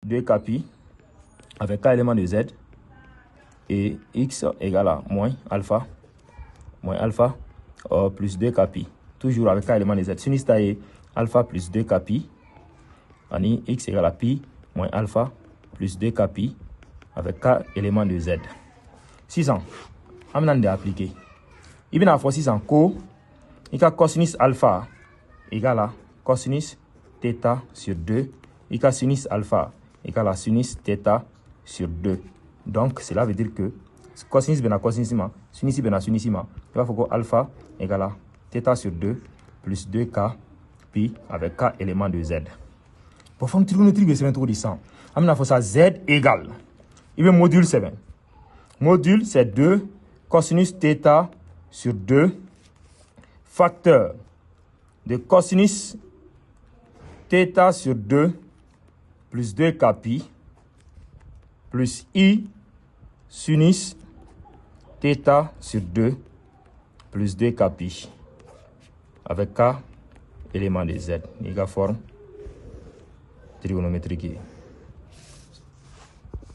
2k pi avec k éléments de z et x égale à moins alpha plus 2k pi. Toujours avec k éléments de z. Sinus taille alpha plus 2k pi. Ani x égale à pi moins alpha plus 2k pi avec k éléments de z. 600. Amnan de appliquer. Il vient à fois 600 co. Il a cosinus alpha égale à cosinus θ sur 2. Il a sinus alpha égale à sinus θ sur 2. Donc, cela veut dire que cosinus ben à cosinus, sinus ben à sinus, il va faire que alpha égale à θ sur 2 plus 2k pi avec k éléments de z. Pour faire une trigonométrie, c'est 100. Amna faut ça z égale. Il veut module 7. Module c'est 2 cosinus θ sur 2 facteur de cosinus θ sur 2 plus 2k pi plus i sinus θ sur 2 plus 2k pi avec k élément de z. Il y a forme trigonométrique.